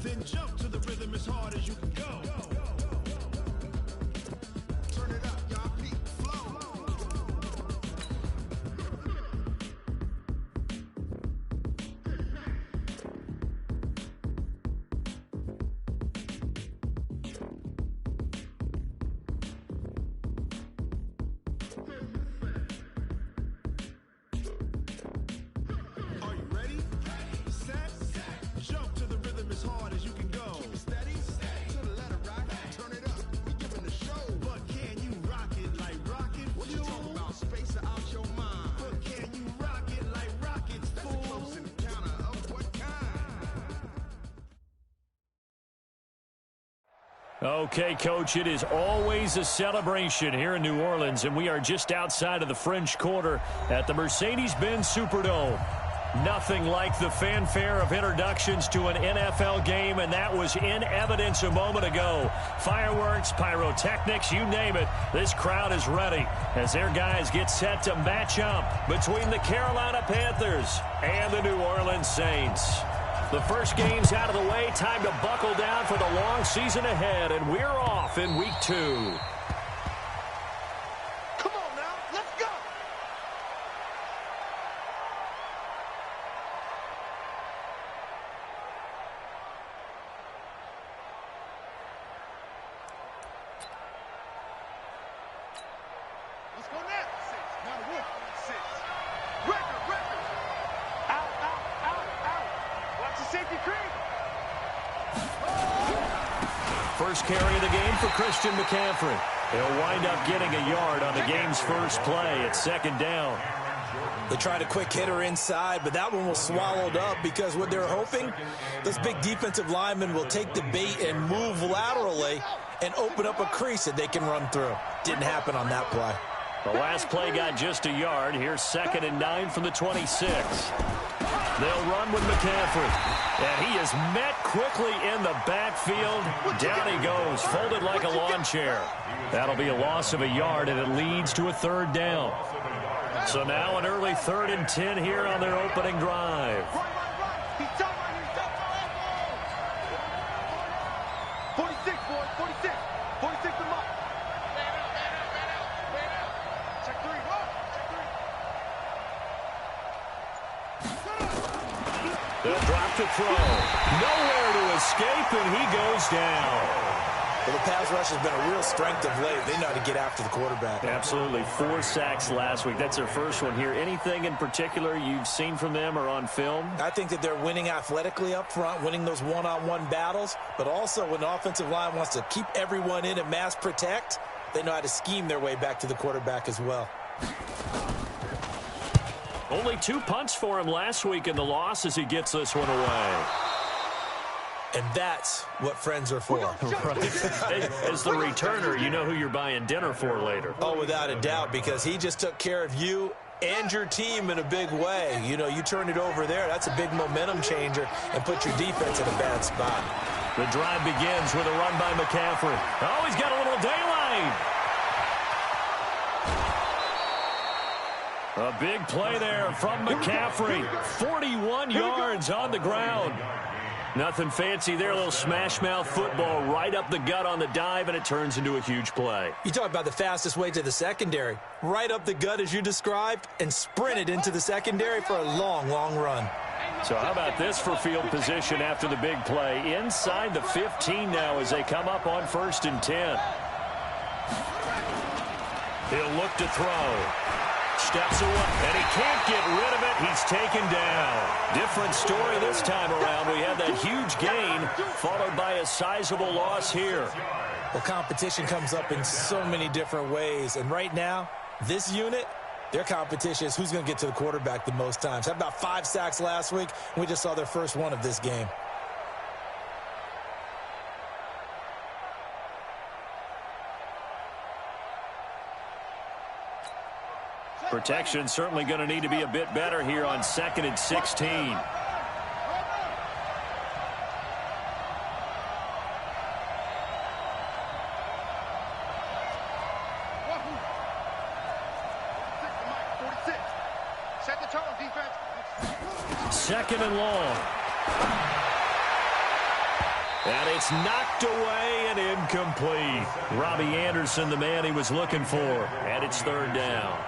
Then jump to the rhythm as hard as you can go. Turn it up, y'all. Peak flow. Are you ready? Set. Jump to the rhythm as hard as you can go. Keep it steady. To the letter, right? Turn it up. We giving the show. But can you rock it like rocket? What you talking about? Space out your mind. But can you rock it like rockets, fool? That's a close encounter of what kind? Okay, Coach, it is always a celebration here in New Orleans, and we are just outside of the French Quarter at the Mercedes-Benz Superdome. Nothing like the fanfare of introductions to an NFL game, and that was in evidence a moment ago. Fireworks, pyrotechnics, you name it. This crowd is ready as their guys get set to match up between the Carolina Panthers and the New Orleans Saints. The first game's out of the way. Time to buckle down for the long season ahead, and we're off in Week 2. Come on now, let's go. Let's go now. 6, not a wolf. 6. Record. Out. Watch the safety creep. First carry of the game for Christian McCaffrey. He'll wind up getting a yard on the game's first play. It's second down. They tried a quick hitter inside, but that one was swallowed up because what they're hoping, those big defensive linemen will take the bait and move laterally and open up a crease that they can run through. Didn't happen on that play. The last play got just a yard. Here's 2nd and 9 from the 26. They'll run with McCaffrey. And he is met quickly in the backfield. Down he goes, folded like a lawn chair. That'll be a loss of a yard, and it leads to a 3rd down. So now an early 3rd and 10 here on their opening drive. 46, boys, 46. 46 to Mike. Check 3. They'll drop to throw. Nowhere to escape, and he goes down. Well, the pass rush has been a real strength of late. They know how to get after the quarterback. Absolutely. 4 sacks last week. That's their first one here. Anything in particular you've seen from them or on film? I think that they're winning athletically up front, winning those one-on-one battles, but also when the offensive line wants to keep everyone in and mass protect, they know how to scheme their way back to the quarterback as well. Only 2 punts for him last week in the loss as he gets this one away. And that's what friends are for. Right. As the returner, you know who you're buying dinner for later. Oh, without a doubt, because he just took care of you and your team in a big way. You know, you turn it over there, that's a big momentum changer, and put your defense in a bad spot. The drive begins with a run by McCaffrey. Oh, he's got a little daylight. A big play there from McCaffrey. 41 yards on the ground. Nothing fancy there, a little smash-mouth football right up the gut on the dive, and it turns into a huge play. You talk about the fastest way to the secondary. Right up the gut as you described, and sprinted into the secondary for a long, long run. So how about this for field position after the big play? Inside the 15 now as they come up on 1st and 10. He'll look to throw. Steps away, and he can't get rid of it. He's taken down. Different story this time around. We had that huge gain, followed by a sizable loss here. Well, competition comes up in so many different ways. And right now, this unit, their competition is who's going to get to the quarterback the most times. Had about 5 sacks last week, and we just saw their first one of this game. Protection certainly going to need to be a bit better here on 2nd and 16. Set the tone, defense. 2nd and long. And it's knocked away and incomplete. Robbie Anderson, the man he was looking for. And it's third down.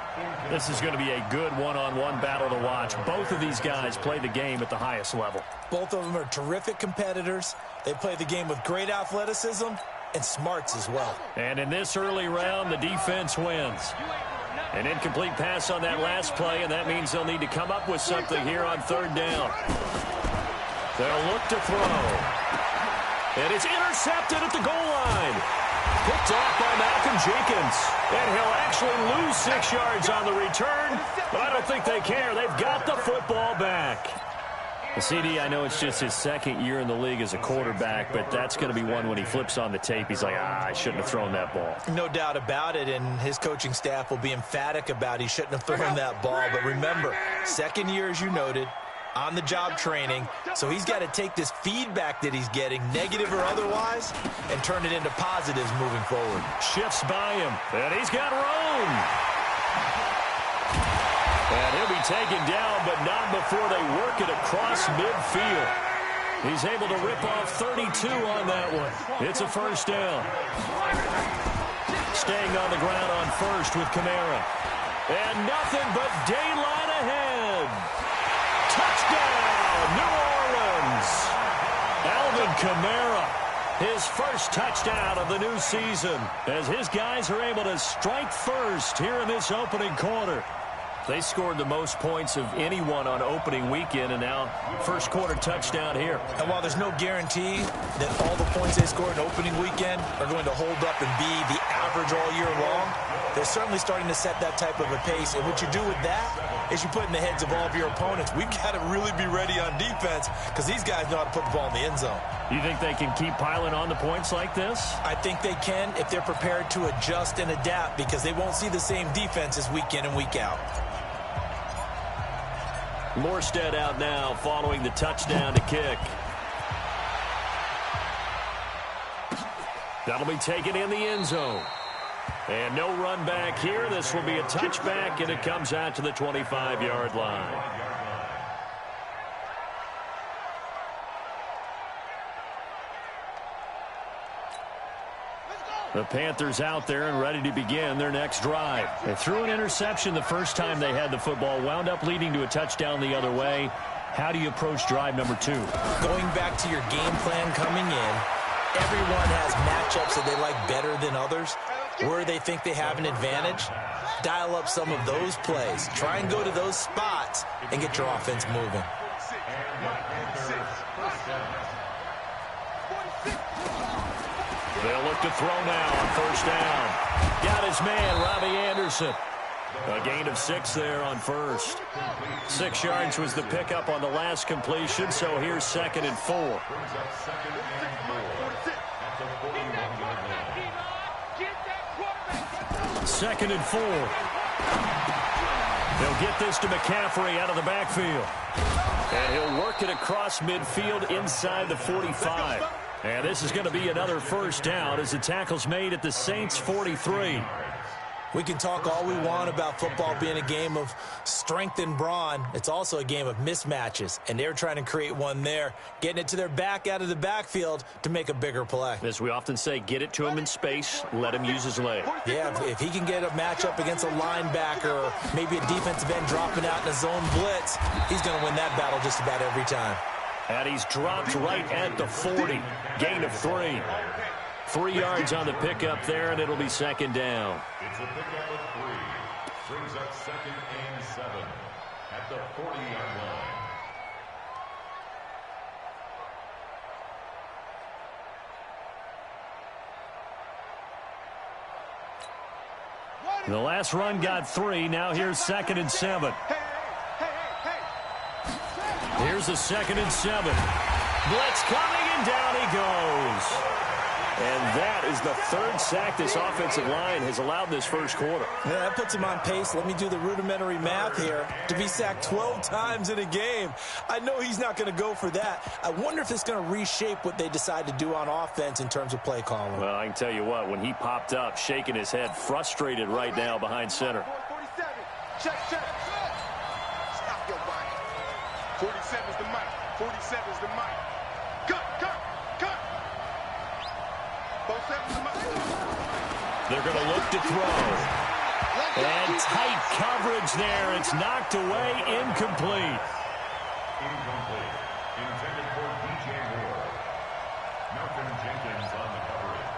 This is going to be a good one-on-one battle to watch. Both of these guys play the game at the highest level. Both of them are terrific competitors. They play the game with great athleticism and smarts as well. And in this early round, the defense wins. An incomplete pass on that last play, and that means they'll need to come up with something here on third down. They'll look to throw. And it's intercepted at the goal line. Picked off by Malcolm Jenkins. And he'll actually lose 6 yards on the return, but I don't think they care. They've got the football back. The CD, I know it's just his second year in the league as a quarterback, but that's going to be one when he flips on the tape. He's like, I shouldn't have thrown that ball. No doubt about it, and his coaching staff will be emphatic about he shouldn't have thrown that ball. But remember, second year, as you noted, on-the-job training, so he's got to take this feedback that he's getting, negative or otherwise, and turn it into positives moving forward. Shifts by him, and he's got room. And he'll be taken down, but not before they work it across midfield. He's able to rip off 32 on that one. It's a first down. Staying on the ground on first with Kamara. And nothing but daylight ahead. Touchdown, New Orleans. Alvin Kamara, his first touchdown of the new season, as his guys are able to strike first here in this opening quarter. They scored the most points of anyone on opening weekend, and now first quarter touchdown here. And while there's no guarantee that all the points they scored in opening weekend are going to hold up and be the average all year long, they're certainly starting to set that type of a pace. And what you do with that is you put in the heads of all of your opponents, we've got to really be ready on defense because these guys know how to put the ball in the end zone. You think they can keep piling on the points like this? I think they can if they're prepared to adjust and adapt, because they won't see the same defenses week in and week out. Morstead out now following the touchdown to kick. That'll be taken in the end zone. And no run back here. This will be a touchback, and it comes out to the 25-yard line. The Panthers out there and ready to begin their next drive. They threw an interception the first time they had the football, wound up leading to a touchdown the other way. How do you approach drive number 2? Going back to your game plan coming in, everyone has matchups that they like better than others, where they think they have an advantage. Dial up some of those plays. Try and go to those spots and get your offense moving. They'll look to throw now on first down. Got his man, Robbie Anderson. A gain of 6 there on first. 6 yards was the pickup on the last completion, so here's 2nd and 4. Second and 4. They'll get this to McCaffrey out of the backfield. And he'll work it across midfield inside the 45. And this is going to be another first down as the tackle's made at the Saints' 43. We can talk all we want about football being a game of strength and brawn. It's also a game of mismatches, and they're trying to create one there, getting it to their back out of the backfield to make a bigger play. As we often say, get it to him in space, let him use his leg. Yeah, if he can get a matchup against a linebacker or maybe a defensive end dropping out in a zone blitz, he's going to win that battle just about every time. And he's dropped right at the 40. Gain of 3. 3 yards on the pickup there, and it'll be second down. It's a pickup of 3. Brings up 2nd and 7 at the 40-yard line. The last run got 3. Now here's 2nd and 7. Here's the 2nd and 7. Blitz coming, and down he goes. And that is the 3rd sack this offensive line has allowed this first quarter. Yeah, that puts him on pace. Let me do the rudimentary math here. To be sacked 12 times in a game. I know he's not going to go for that. I wonder if it's going to reshape what they decide to do on offense in terms of play calling. Well, I can tell you what, when he popped up, shaking his head, frustrated right now behind center. 47. Check. Stop your body. 47's the mic. 47's the mic. Cut. They're going to look to throw. And tight coverage there. It's knocked away, incomplete. Incomplete. Intended for DJ Moore. Malcolm Jenkins on the coverage.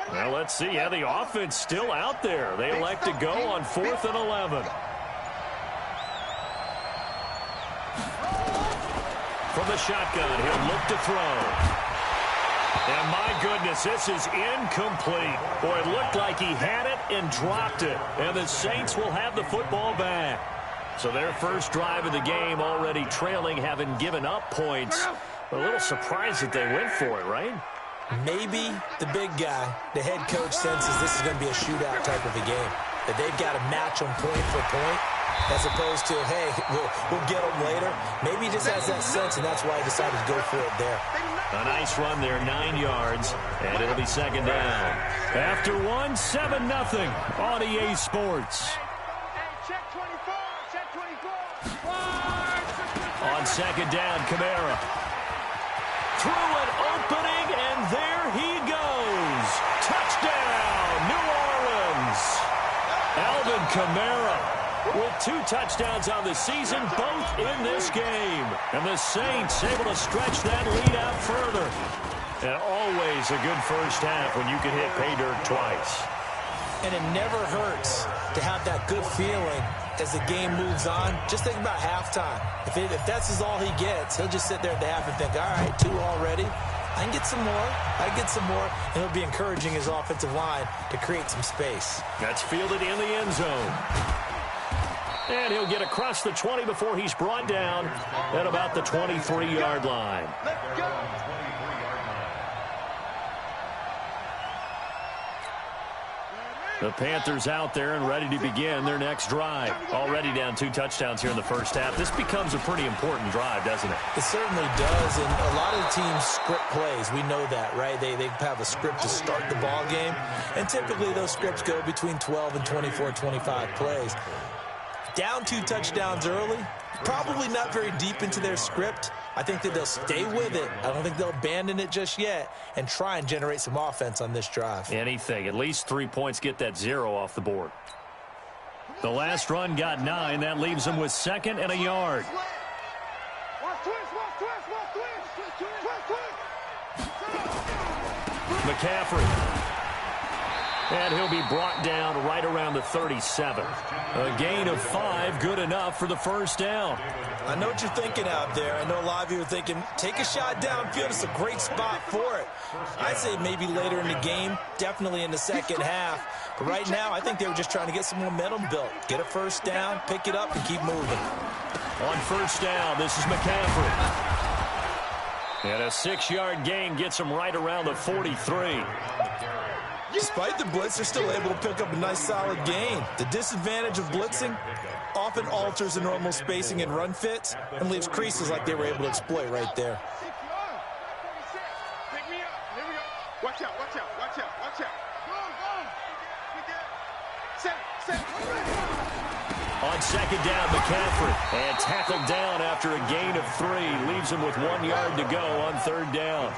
Well, let's see. Yeah, the offense still out there. They elect to go on 4th and 11. From the shotgun, he'll look to throw. And my goodness, this is incomplete. Boy, it looked like he had it and dropped it. And the Saints will have the football back. So their first drive of the game already trailing, having given up points. A little surprised that they went for it, right? Maybe the big guy, the head coach, senses this is going to be a shootout type of a game. That they've got to match them point for point, as opposed to, hey, we'll get them later. Maybe he just has that sense, and that's why he decided to go for it there. A nice run there, 9 yards, and it'll be second down. After 1, 7-0 on EA Sports. Check 24, check 24. On second down, Kamara. Through an opening, and there he goes. Touchdown, New Orleans. Alvin Kamara with 2 touchdowns on the season, both in this game. And the Saints able to stretch that lead out further. And always a good first half when you can hit pay dirt twice. And it never hurts to have that good feeling as the game moves on. Just think about halftime. If that's all he gets, he'll just sit there at the half and think, all right, 2 already. I can get some more. I can get some more. And he'll be encouraging his offensive line to create some space. That's fielded in the end zone. And he'll get across the 20 before he's brought down at about the 23-yard line. Let's go. The Panthers out there and ready to begin their next drive. Already down 2 touchdowns here in the first half. This becomes a pretty important drive, doesn't it? It certainly does, and a lot of the teams script plays. We know that, right? They have a script to start the ball game, and typically those scripts go between 12 and 24, 25 plays. Down 2 touchdowns early, probably not very deep into their script. I think that they'll stay with it. I don't think they'll abandon it just yet and try and generate some offense on this drive. Anything. At least 3 points, get that 0 off the board. The last run got 9. That leaves them with 2nd and a yard. McCaffrey. And he'll be brought down right around the 37. A gain of 5, good enough for the first down. I know what you're thinking out there. I know a lot of you are thinking, take a shot downfield. It's a great spot for it. I'd say maybe later in the game, definitely in the second half. But right now, I think they were just trying to get some momentum built. Get a first down, pick it up, and keep moving. On first down, this is McCaffrey. And a 6-yard gain gets him right around the 43. Despite the blitz, they're still able to pick up a nice solid gain. The disadvantage of blitzing often alters the normal spacing and run fits and leaves creases like they were able to exploit right there. Pick me up. Here we go. Watch out, watch out, watch out, watch out. Set. On second down, McCaffrey. And tackled down after a gain of 3. Leaves him with 1 yard to go on third down.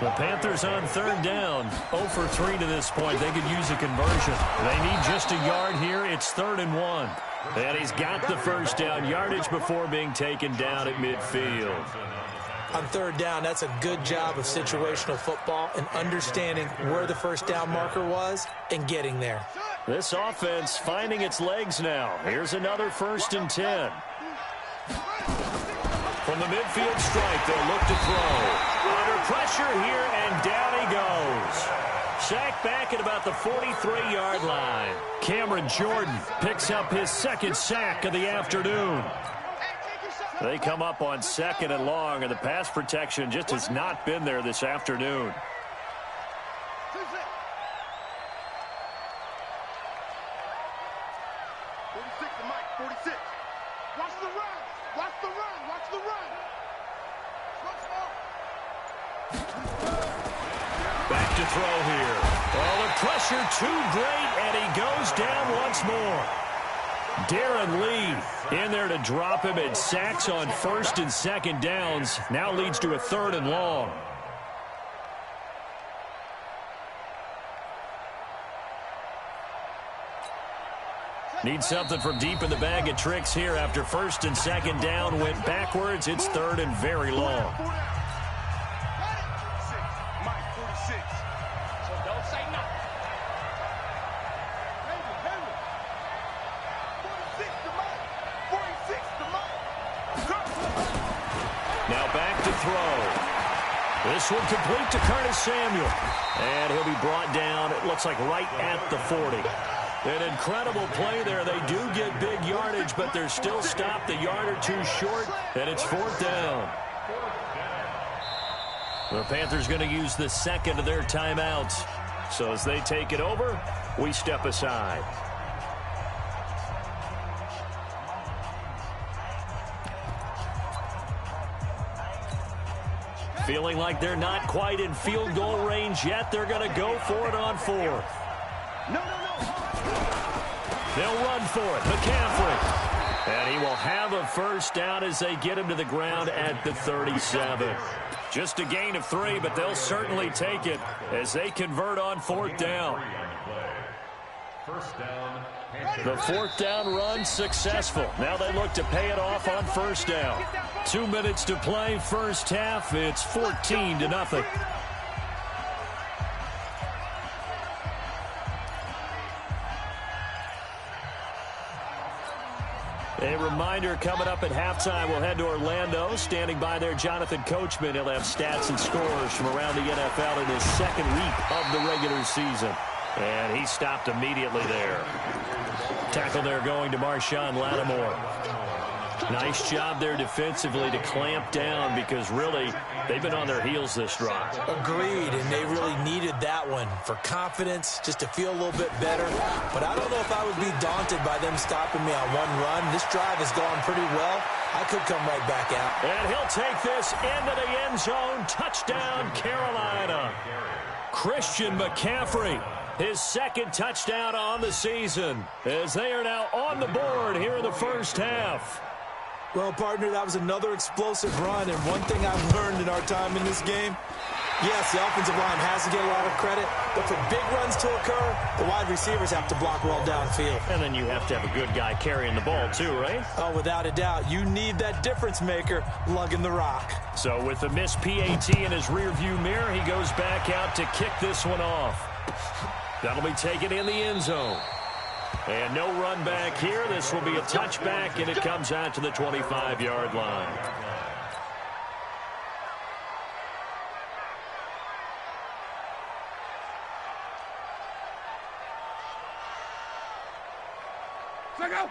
The Panthers on third down, 0 for 3 to this point. They could use a conversion. They need just a yard here. It's 3rd and 1. And he's got the first down yardage before being taken down at midfield. On third down, that's a good job of situational football and understanding where the first down marker was and getting there. This offense finding its legs now. Here's another 1st and 10. From the midfield stripe, they'll look to throw. Under pressure here, and down he goes. Sacked back at about the 43-yard line. Cameron Jordan picks up his 2nd sack of the afternoon. They come up on 2nd and long, and the pass protection just has not been there this afternoon. Back to throw here. Oh, the pressure too great, and he goes down once more. Darren Lee in there to drop him, and sacks on first and second downs. Now leads to a 3rd and long. Need something from deep in the bag of tricks here after first and second down went backwards. It's 3rd and very long. Now back to throw. This one complete to Curtis Samuel. And he'll be brought down, it looks like right at the 40. An incredible play there. They do get big yardage, but they're still stopped a yard or two short, and it's 4th down. The Panthers going to use the second of their timeouts. So as they take it over, we step aside. Feeling like they're not quite in field goal range yet. They're going to go for it on 4th. They'll run for it. McCaffrey. And he will have a first down as they get him to the ground at the 37. Just a gain of 3, but they'll certainly take it as they convert on 4th down. The 4th down run successful. Now they look to pay it off on 1st down. 2 minutes to play, first half. It's 14-0. A reminder, coming up at halftime, we'll head to Orlando. Standing by there, Jonathan Coachman. He'll have stats and scores from around the NFL in his 2nd week of the regular season. And he stopped immediately there. Tackle there going to Marshawn Lattimore. Nice job there defensively to clamp down, because really they've been on their heels this drive. Agreed, and they really needed that one for confidence, just to feel a little bit better. But I don't know if I would be daunted by them stopping me on one run. This drive has gone pretty well. I could come right back out. And he'll take this into the end zone. Touchdown, Carolina. Christian McCaffrey, his 2nd touchdown on the season, as they are now on the board here in the first half. Well, partner, that was another explosive run, and one thing I've learned in our time in this game, yes, the offensive line has to get a lot of credit, but for big runs to occur, the wide receivers have to block well downfield. And then you have to have a good guy carrying the ball too, right? Oh, without a doubt. You need that difference maker lugging the rock. So with the missed PAT in his rearview mirror, he goes back out to kick this one off. That'll be taken in the end zone. And no run back here. This will be a touchback, and it comes out to the 25-yard line.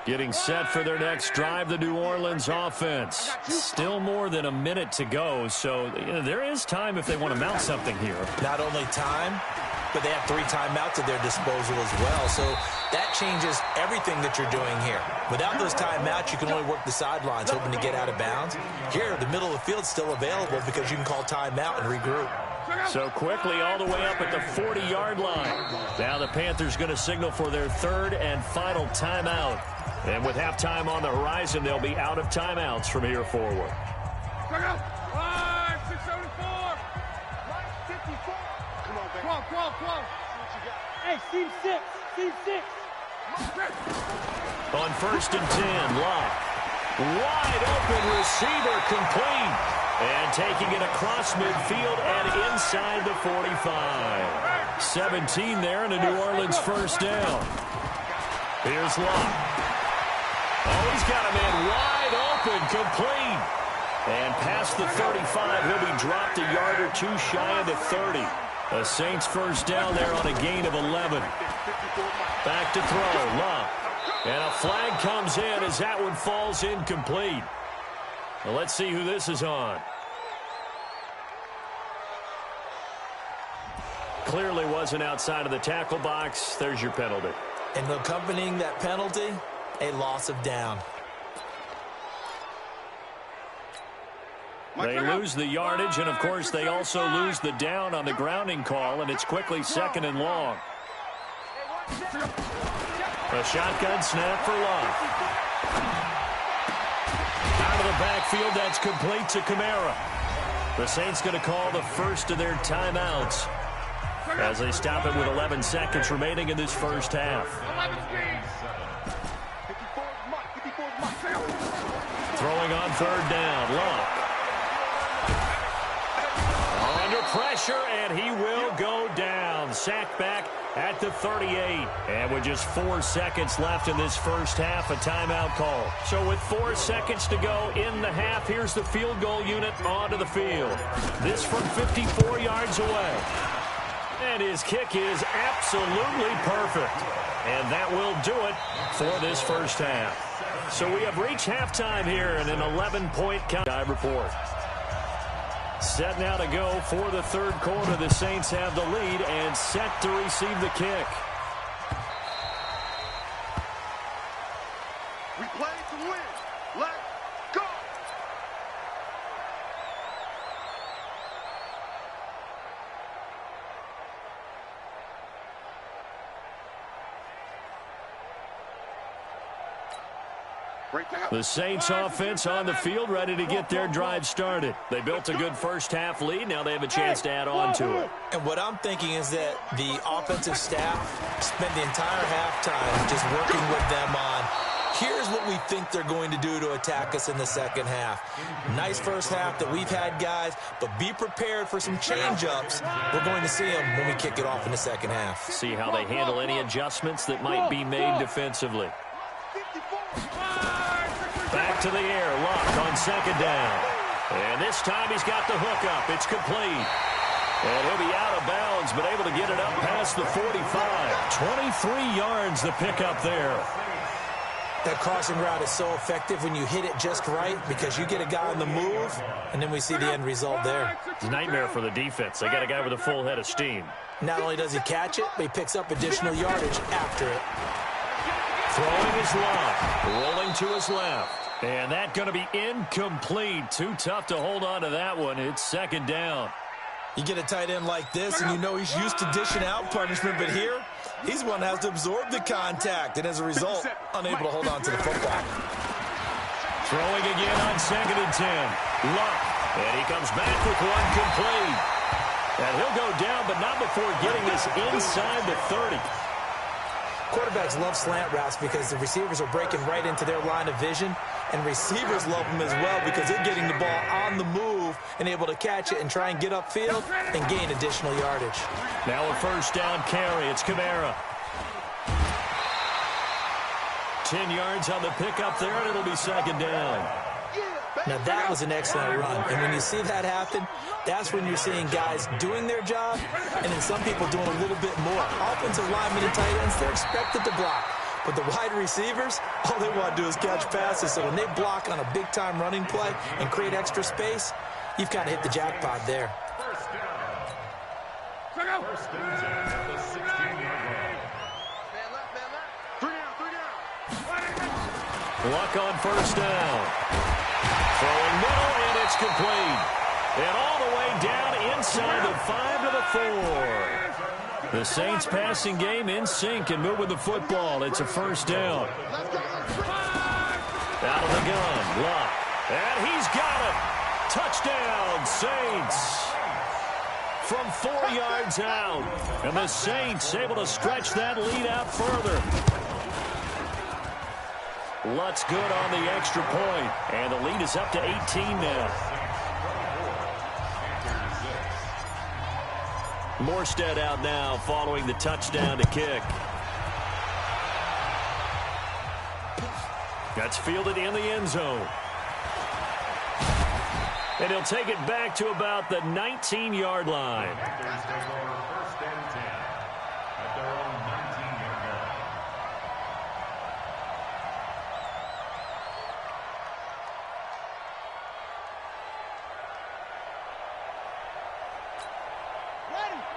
Getting set for their next drive, the New Orleans offense. Still more than a minute to go, so there is time if they want to mount something here. Not only time, but they have 3 timeouts at their disposal as well. So that changes everything that you're doing here. Without those timeouts, you can only work the sidelines, hoping to get out of bounds. Here, the middle of the field's still available because you can call timeout and regroup. So quickly all the way up at the 40-yard line. Now the Panthers going to signal for their 3rd and final timeout. And with halftime on the horizon, they'll be out of timeouts from here forward. Hey, Steve 6. On 1st and 10, Locke. Wide open receiver, complete. And taking it across midfield and inside the 45. 17 there and a New Orleans first down. Here's Locke. Oh, he's got a man wide open, complete. And past the 35, he'll be dropped a yard or two shy of the 30. A Saints first down there on a gain of 11. Back to throw, Locke. And a flag comes in as that one falls incomplete. Well, let's see who this is on. Clearly wasn't outside of the tackle box. There's your penalty. And accompanying that penalty, a loss of down. They lose the yardage, and, of course, they also lose the down on the grounding call, and it's quickly 2nd and long. A shotgun snap for Love. Out of the backfield, that's complete to Kamara. The Saints going to call the first of their timeouts as they stop it with 11 seconds remaining in this first half. Throwing on 3rd down, Love. Under pressure, and he will go down. Sacked back at the 38. And with just 4 seconds left in this first half, a timeout call. So with 4 seconds to go in the half, here's the field goal unit onto the field. This from 54 yards away. And his kick is absolutely perfect. And that will do it for this first half. So we have reached halftime here in an 11-point count report. Set now to go for the 3rd quarter. The Saints have the lead and set to receive the kick. We play to win. Let's go. The Saints offense on the field, ready to get their drive started. They built a good first half lead. Now they have a chance to add on to it. And what I'm thinking is that the offensive staff spent the entire halftime just working with them on, here's what we think they're going to do to attack us in the second half. Nice first half that we've had, guys, but be prepared for some change-ups. We're going to see them when we kick it off in the second half. See how they handle any adjustments that might be made defensively. Back to the air, Luck on 2nd down. And this time he's got the hook up. It's complete. And he'll be out of bounds, but able to get it up past the 45. 23 yards the pickup there. That crossing route is so effective when you hit it just right because you get a guy on the move, and then we see the end result there. It's a nightmare for the defense. They got a guy with a full head of steam. Not only does he catch it, but he picks up additional yardage after it. Throwing his left, rolling to his left. And that going to be incomplete. Too tough to hold on to that one. It's 2nd down. You get a tight end like this, and you know he's used to dishing out punishment, but here, he's one that has to absorb the contact, and as a result, unable to hold on to the football. Throwing again on 2nd and 10. Luck. And he comes back with one complete. And he'll go down, but not before getting this inside the 30. Quarterbacks love slant routes because the receivers are breaking right into their line of vision, and receivers love them as well because they're getting the ball on the move and able to catch it and try and get upfield and gain additional yardage. Now a 1st down carry. It's Kamara. 10 yards on the pickup there, and it'll be 2nd down. Now that was an excellent run, and when you see that happen, that's when you're seeing guys doing their job and then some people doing a little bit more. Offensive linemen and tight ends, they're expected to block. But the wide receivers, all they want to do is catch passes. So when they block on a big-time running play and create extra space, you've kind of hit the jackpot there. First and 10 at the 16-yard line. Luck on 1st down. Throwing middle, and it's complete. And all the way down inside the 5 to the 4. The Saints passing game in sync and moving the football. It's a 1st down. Out of the gun, Luck. And he's got it. Touchdown, Saints. From 4 yards out. And the Saints able to stretch that lead out further. Luck's good on the extra point. And the lead is up to 18 now. Morstead out now following the touchdown to kick. That's fielded in the end zone. And he'll take it back to about the 19-yard line. Panthers take over 1st and 10 at their own 19-yard line.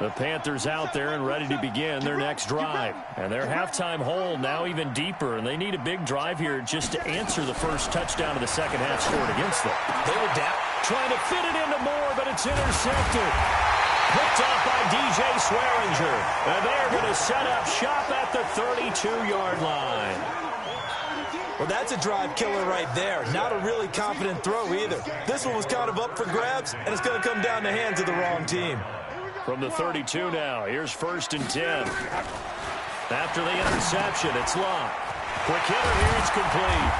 The Panthers out there and ready to begin their next drive. And their halftime hole now even deeper, and they need a big drive here just to answer the first touchdown of the second half scored against them. They were down. Trying to fit it into Moore, but it's intercepted. Picked off by DJ Swearinger. And they're going to set up shop at the 32-yard line. Well, that's a drive killer right there. Not a really confident throw either. This one was kind of up for grabs, and it's going to come down the hands of the wrong team. From the 32 now, here's 1st and 10. After the interception, it's Locke. Quick hitter here, it's complete.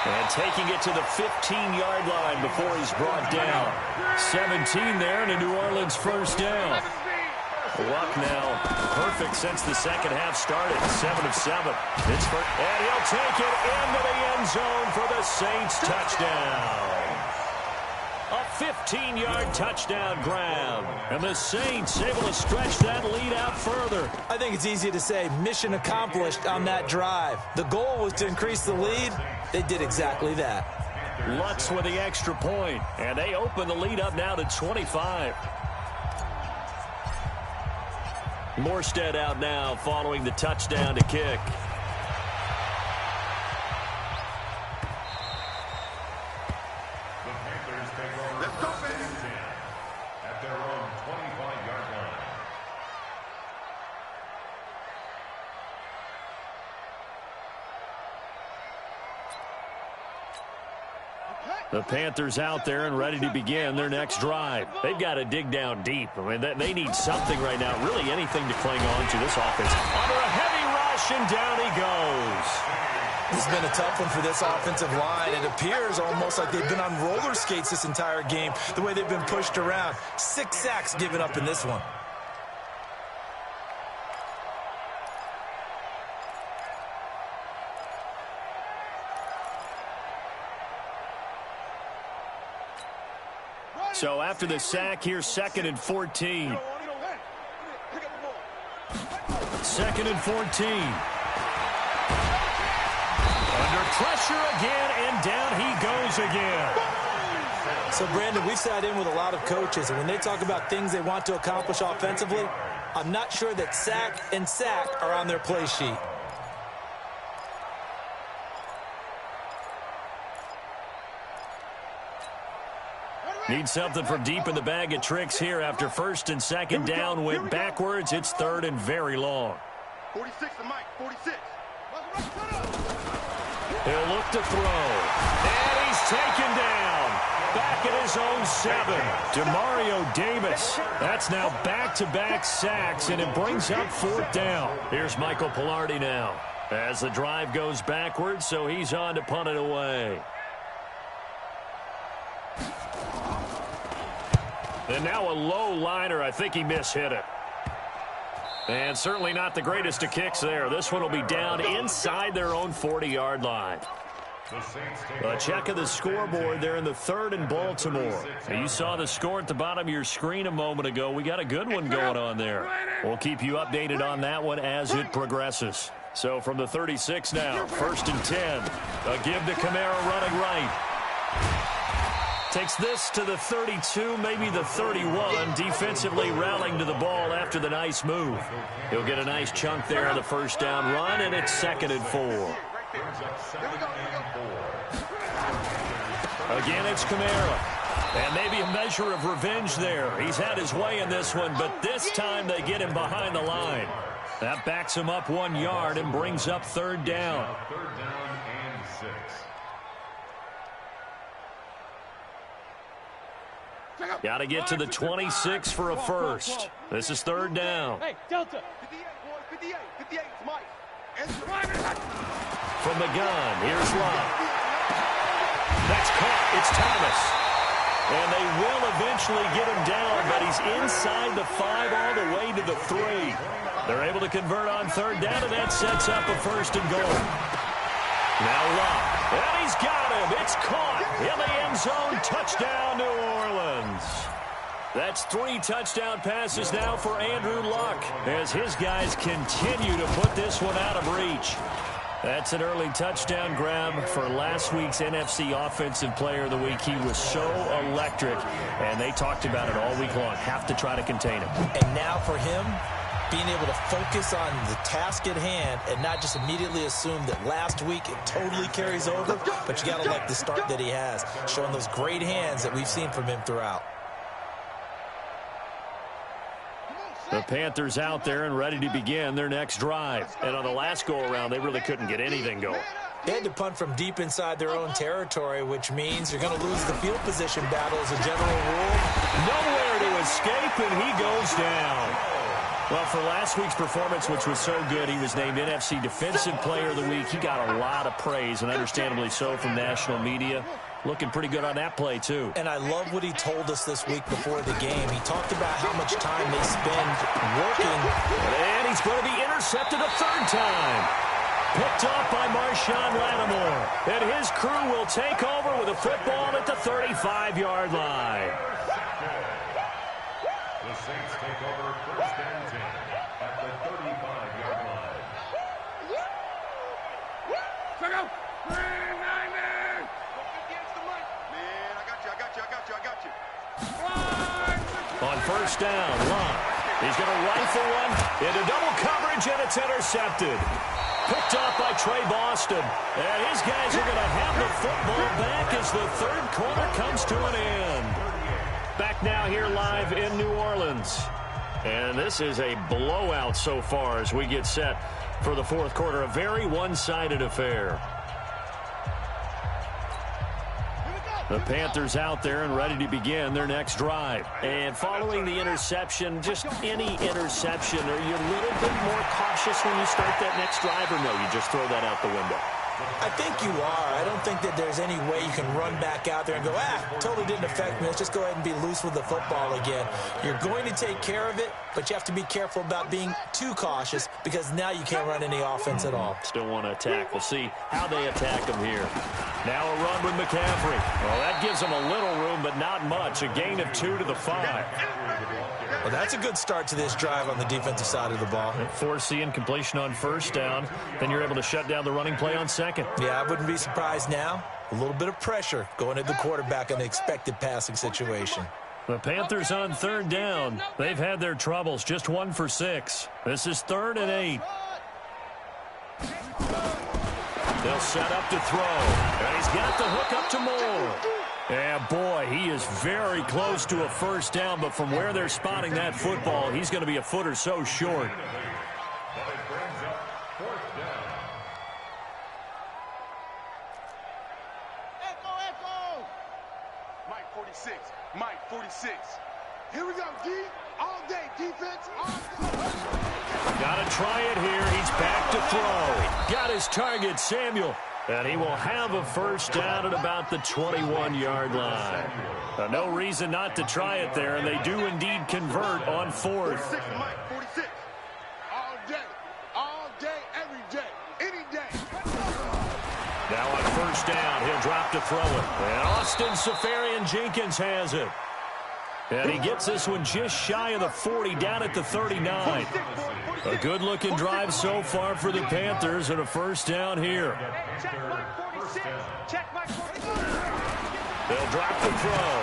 And taking it to the 15-yard line before he's brought down. 17 there and a New Orleans first down. Luck now perfect since the second half started. 7 of 7. Pittsburgh, and he'll take it into the end zone for the Saints touchdown. A 15-yard touchdown grab. And the Saints able to stretch that lead out further. I think it's easy to say mission accomplished on that drive. The goal was to increase the lead. They did exactly that. Lutz with the extra point. And they open the lead up now to 25. Morstead out now following the touchdown to kick. Let's go, baby. At their own 25-yard line. The Panthers out there and ready to begin their next drive. They've got to dig down deep. I mean, they need something right now, really anything to cling on to this offense. Under a heavy rush, and down he goes. This has been a tough one for this offensive line. It appears almost like they've been on roller skates this entire game, the way they've been pushed around. 6 sacks given up in this one. So after the sack, here's 2nd and 14. 2nd and 14. Under pressure again, and down he goes again. So, Brandon, we've sat in with a lot of coaches, and when they talk about things they want to accomplish offensively, I'm not sure that sack and sack are on their play sheet. Need something from deep in the bag of tricks here after 1st and 2nd down. Went backwards. It's 3rd and very long. 46 to Mike, 46. He'll look to throw. And he's taken down. Back at his own 7. DeMario Davis. That's now back-to-back sacks, and it brings up 4th down. Here's Michael Pilardi now. As the drive goes backwards, so he's on to punt it away. And now a low liner. I think he mishit it. And certainly not the greatest of kicks there. This one will be down inside their own 40-yard line. A check of the scoreboard there in the 3rd and Baltimore. You saw the score at the bottom of your screen a moment ago. We got a good one going on there. We'll keep you updated on that one as it progresses. So from the 36 now, 1st and 10. A give to Kamara running right. Takes this to the 32, maybe the 31. Defensively rallying to the ball after the nice move. He'll get a nice chunk there on the 1st down run, and it's 2nd and 4. Again, it's Kamara. And maybe a measure of revenge there. He's had his way in this one, but this time they get him behind the line. That backs him up 1 yard and brings up 3rd down. 3rd down and 6. Got to get to the 26 for a first. This is 3rd down. Hey, Delta. 58, 58, Mike. From the gun, here's Locke. That's caught. It's Thomas. And they will eventually get him down, but he's inside the 5 all the way to the 3. They're able to convert on 3rd down, and that sets up a 1st and goal. Now Locke. And he's got him. It's caught in the end zone. Touchdown, New Orleans. That's 3 touchdown passes now for Andrew Luck as his guys continue to put this one out of reach. That's an early touchdown grab for last week's NFC Offensive Player of the Week. He was so electric, and they talked about it all week long. Have to try to contain him. And now for him, being able to focus on the task at hand and not just immediately assume that last week it totally carries over, but you got to like the start that he has, showing those great hands that we've seen from him throughout. The Panthers out there and ready to begin their next drive. And on the last go-around, they really couldn't get anything going. They had to punt from deep inside their own territory, which means you're going to lose the field position battle as a general rule. Nowhere to escape, and he goes down. Well, for last week's performance, which was so good, he was named NFC Defensive Player of the Week. He got a lot of praise, and understandably so, from national media. Looking pretty good on that play, too. And I love what he told us this week before the game. He talked about how much time they spend working. And he's going to be intercepted a third time. Picked off by Marshawn Lattimore. And his crew will take over with a football at the 35-yard line. The Saints take over first and 10 at the 35-yard line. Check out. Man, I got you. On first down, Locke. He's going to rifle one into double coverage, and it's intercepted. Picked off by Trey Boston. And his guys are going to have the football back as the third quarter comes to an end. Back now here live in New Orleans. And this is a blowout so far as we get set for the fourth quarter. A very one-sided affair. The Panthers out there and ready to begin their next drive. And following the interception, just any interception, are you a little bit more cautious when you start that next drive, or no, you just throw that out the window? I think you are. I don't think that there's any way you can run back out there and go, totally didn't affect me. Let's just go ahead and be loose with the football again. You're going to take care of it, but you have to be careful about being too cautious because now you can't run any offense at all. Still want to attack. We'll see how they attack them here. Now a run with McCaffrey. Well, that gives them a little room, but not much. A gain of 2 to the 5. Well, that's a good start to this drive on the defensive side of the ball. Force the incompletion on first down. Then you're able to shut down the running play on second. Yeah, I wouldn't be surprised now. A little bit of pressure going at the quarterback in the expected passing situation. The Panthers on third down. They've had their troubles. Just 1 for 6. This is 3rd and 8. They'll set up to throw. And he's got the hook up to Moore. And, boy, he is very close to a first down, but from where they're spotting that football, he's going to be a foot or so short. But it brings up fourth down. Echo. Mike 46. Mike 46. Here we go, D. All day defense. Got to try it here. He's back to throw. Got his target, Samuel. And he will have a first down at about the 21-yard line. No reason not to try it there, and they do indeed convert on 4th. 46, Mike 46. All day, every day, any day. Now on first down, he'll drop to throw it. And Austin Seferian-Jenkins has it. And he gets this one just shy of the 40, down at the 39. A good-looking drive so far for the Panthers, and a first down here. They'll drop the throw.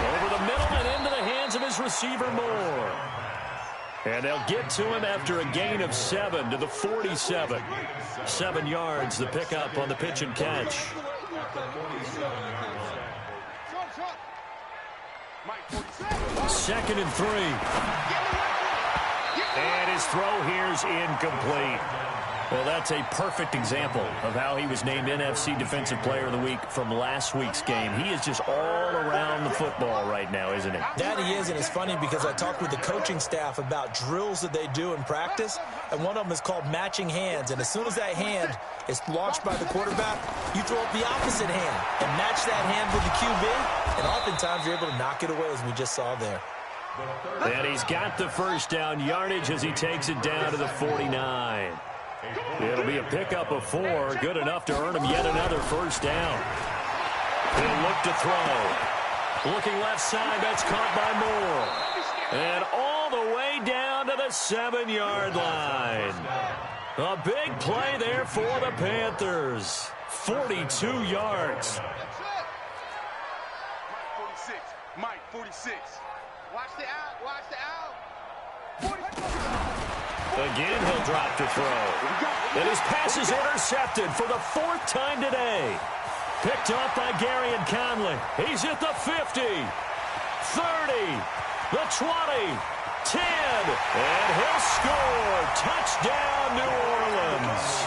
Over the middle and into the hands of his receiver, Moore. And they'll get to him after a gain of 7 to the 47. 7 yards, the pickup on the pitch and catch. Second and 3. And his throw here's incomplete. Well, that's a perfect example of how he was named NFC Defensive Player of the Week from last week's game. He is just all around the football right now, isn't he? That he is, and it's funny because I talked with the coaching staff about drills that they do in practice, and one of them is called matching hands. And as soon as that hand is launched by the quarterback, you throw up the opposite hand and match that hand with the QB, and oftentimes you're able to knock it away, as we just saw there. And he's got the first down yardage as he takes it down to the 49. It'll be a pickup of 4, good enough to earn him yet another first down. He'll look to throw. Looking left side, that's caught by Moore. And all the way down to the 7-yard line. A big play there for the Panthers. 42 yards. Mike 46. Watch the out. Again, he'll drop to throw. And his pass is intercepted for the 4th time today. Picked up by Gary and Conley. He's at the 50, 30, the 20, 10, and he'll score. Touchdown, New Orleans.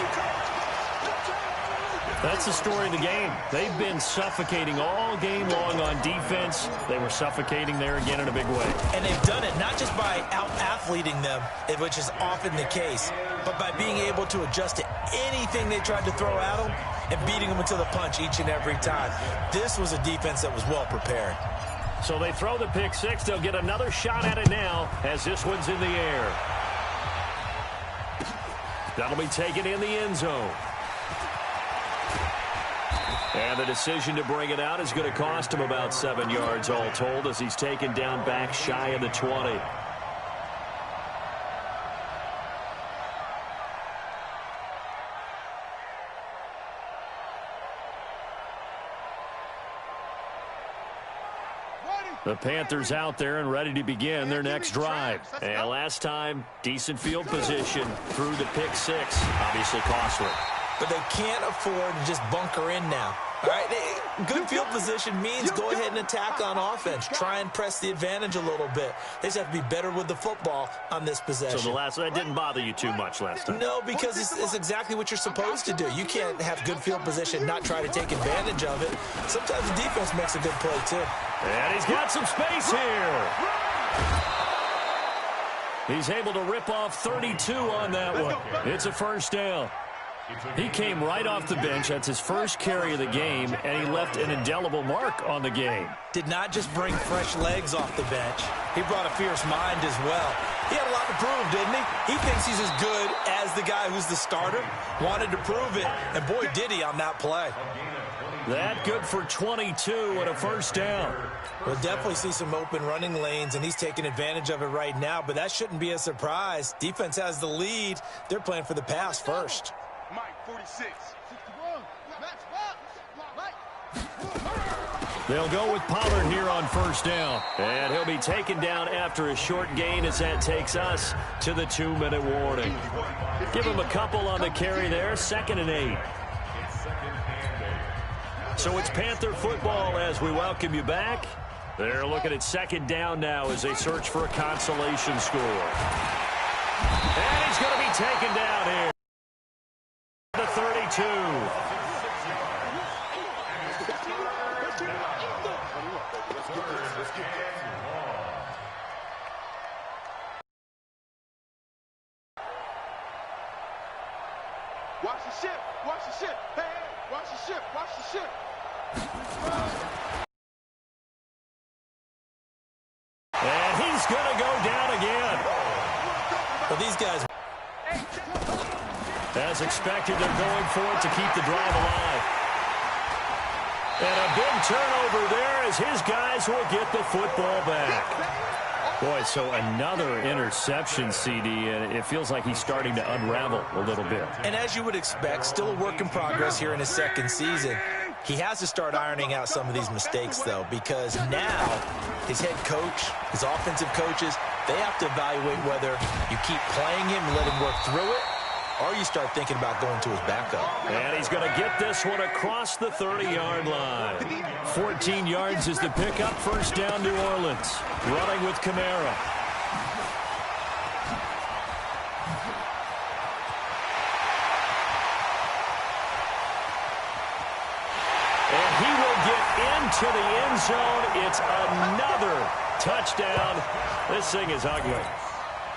That's the story of the game. They've been suffocating all game long on defense. They were suffocating there again in a big way. And they've done it not just by out-athleting them, which is often the case, but by being able to adjust to anything they tried to throw at them and beating them into the punch each and every time. This was a defense that was well prepared. So they throw the pick six. They'll get another shot at it now as this one's in the air. That'll be taken in the end zone. And the decision to bring it out is going to cost him about 7 yards all told as he's taken down back shy of the 20. The Panthers out there and ready to begin their next drive. And last time, decent field position through the pick six. Obviously costly. But they can't afford to just bunker in now. All right, good field position means go ahead and attack on offense. Try and press the advantage a little bit. They just have to be better with the football on this possession. So that didn't bother you too much last time? No, because it's exactly what you're supposed to do. You can't have good field position, not try to take advantage of it. Sometimes the defense makes a good play, too. And he's got some space here. He's able to rip off 32 on that one. It's a first down. He came right off the bench. That's his first carry of the game, and he left an indelible mark on the game. Did not just bring fresh legs off the bench. He brought a fierce mind as well. He had a lot to prove, didn't he? He thinks he's as good as the guy who's the starter. Wanted to prove it, and boy, did he on that play. That good for 22 and a first down. We'll definitely see some open running lanes, and he's taking advantage of it right now, but that shouldn't be a surprise. Defense has the lead. They're playing for the pass first. Mike, 46. They'll go with Pollard here on first down. And he'll be taken down after a short gain as that takes us to the 2-minute warning. Give him a couple on the carry there. 2nd and 8. So it's Panther football as we welcome you back. They're looking at 2nd down now as they search for a consolation score. And he's going to be taken down here. The 32. Watch the ship. Watch the ship. Hey, watch the ship. Watch the ship. And he's going to go down again. Well, these guys... As expected, they're going for it to keep the drive alive. And a big turnover there as his guys will get the football back. Boy, so another interception, CD, and it feels like he's starting to unravel a little bit. And as you would expect, still a work in progress here in his 2nd season. He has to start ironing out some of these mistakes, though, because now his head coach, his offensive coaches, they have to evaluate whether you keep playing him and let him work through it, or you start thinking about going to his backup. And he's going to get this one across the 30-yard line. 14 yards is the pickup. First down, New Orleans. Running with Kamara. And he will get into the end zone. It's another touchdown. This thing is ugly.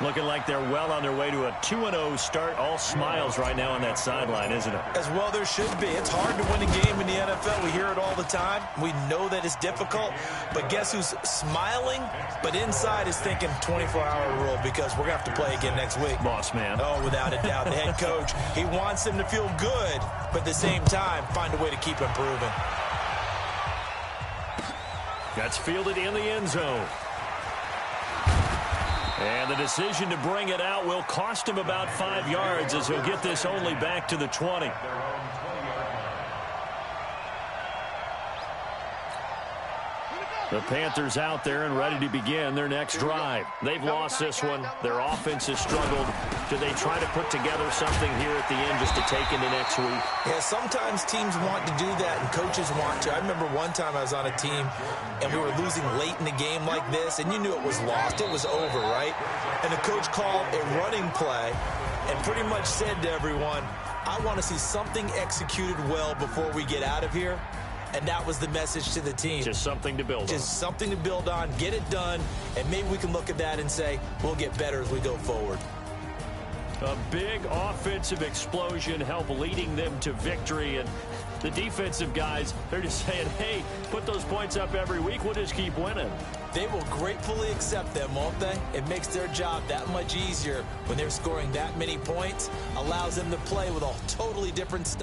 Looking like they're well on their way to a 2-0 start. All smiles right now on that sideline, isn't it? As well there should be. It's hard to win a game in the NFL. We hear it all the time. We know that it's difficult. But guess who's smiling? But inside is thinking 24-hour rule because we're going to have to play again next week. Boss man. Oh, without a doubt. The head coach, he wants them to feel good, but at the same time, find a way to keep improving. That's fielded in the end zone. And the decision to bring it out will cost him about 5 yards as he'll get this only back to the 20. The Panthers out there and ready to begin their next drive. They've lost this one. Their offense has struggled. Do they try to put together something here at the end just to take into next week? Yeah, sometimes teams want to do that and coaches want to. I remember one time I was on a team and we were losing late in the game like this, and you knew it was lost. It was over, right? And the coach called a running play and pretty much said to everyone, I want to see something executed well before we get out of here. And that was the message to the team. Just something to build on. Just something to build on, get it done, and maybe we can look at that and say, we'll get better as we go forward. A big offensive explosion helped leading them to victory. And the defensive guys, they're just saying, hey, put those points up every week. We'll just keep winning. They will gratefully accept them, won't they? It makes their job that much easier when they're scoring that many points, allows them to play with a totally different style.